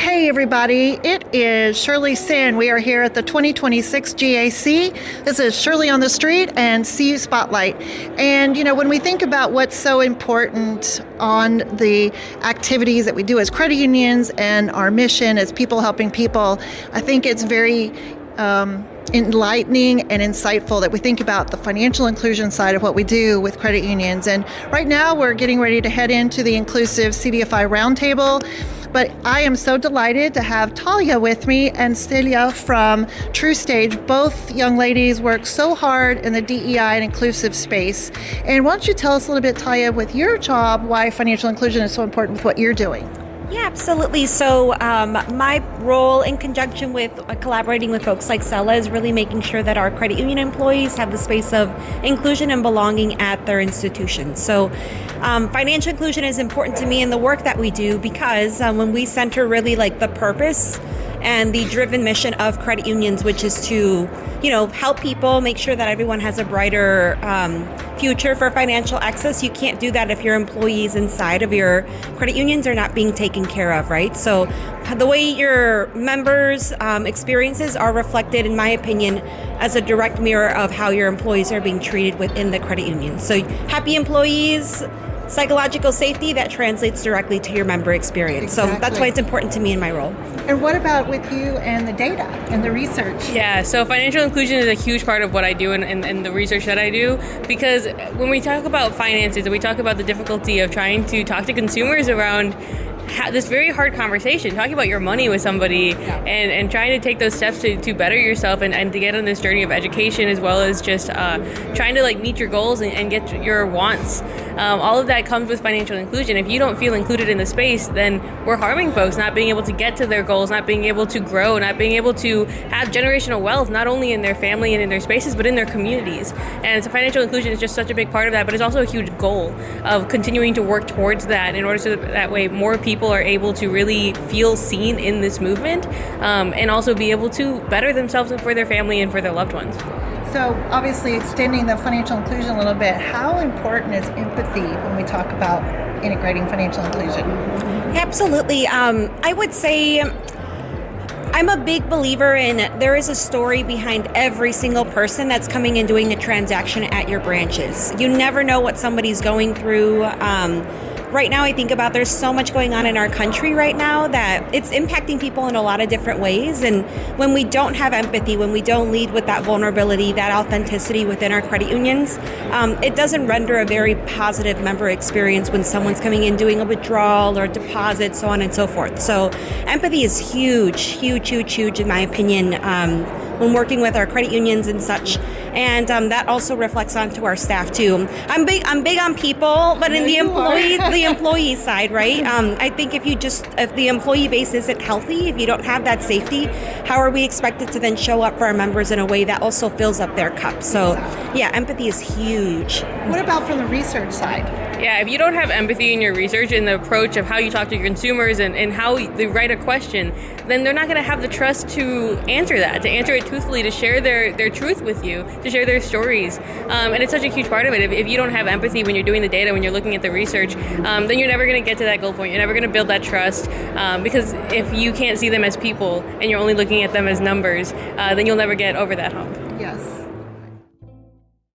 Hey everybody, it is Shirley Senn. We are here at the 2026 GAC. This is Shirley on the Street and CU Spotlight. And when we think about what's so important on the activities that we do as credit unions and our mission as people helping people, I think it's very enlightening and insightful that we think about the financial inclusion side of what we do with credit unions. And right now we're getting ready to head into the Inclusive CDFI Roundtable. But I am so delighted to have Thalia with me and Celia from TruStage. Both young ladies work so hard in the DEI and inclusive space. And why don't you tell us a little bit, Thalia, with your job, why financial inclusion is so important with what you're doing? Yeah, absolutely. So my role in conjunction with collaborating with folks like Celia is really making sure that our credit union employees have the space of inclusion and belonging at their institutions. So financial inclusion is important to me in the work that we do because when we center really like the purpose and the driven mission of credit unions, which is to, help people, make sure that everyone has a brighter future for financial access. You can't do that if your employees inside of your credit unions are not being taken care of, right? So the way your members' experiences are reflected, in my opinion, as a direct mirror of how your employees are being treated within the credit union. So happy employees, psychological safety, that translates directly to your member experience. Exactly. So that's why it's important to me in my role. And what about with you and the data and the research? Yeah, so financial inclusion is a huge part of what I do and the research that I do, because when we talk about finances and we talk about the difficulty of trying to talk to consumers around this very hard conversation, talking about your money with somebody and trying to take those steps to better yourself and to get on this journey of education, as well as just trying to meet your goals and get your wants. All of that comes with financial inclusion. If you don't feel included in the space, then we're harming folks, not being able to get to their goals, not being able to grow, not being able to have generational wealth, not only in their family and in their spaces, but in their communities. And so financial inclusion is just such a big part of that, but it's also a huge goal of continuing to work towards that in order so that way more people are able to really feel seen in this movement, and also be able to better themselves and for their family and for their loved ones. So obviously extending the financial inclusion a little bit, how important is empathy when we talk about integrating financial inclusion? Absolutely. I would say I'm a big believer in there is a story behind every single person that's coming and doing a transaction at your branches. You never know what somebody's going through. Right now, I think about there's so much going on in our country right now that it's impacting people in a lot of different ways. And when we don't have empathy, when we don't lead with that vulnerability, that authenticity within our credit unions, it doesn't render a very positive member experience when someone's coming in doing a withdrawal or deposit, so on and so forth. So empathy is huge in my opinion, when working with our credit unions and such. And that also reflects onto our staff too. I'm big on people, but in the employee side, right? I think if the employee base isn't healthy, if you don't have that safety, how are we expected to then show up for our members in a way that also fills up their cup? So yeah, empathy is huge. What about from the research side? Yeah, if you don't have empathy in your research and the approach of how you talk to your consumers and how they write a question, then they're not going to have the trust to answer that, to answer it truthfully, to share their truth with you, to share their stories. And it's such a huge part of it. If you don't have empathy when you're doing the data, when you're looking at the research, then you're never going to get to that goal point. You're never going to build that trust, because if you can't see them as people and you're only looking at them as numbers, then you'll never get over that hump. Yes.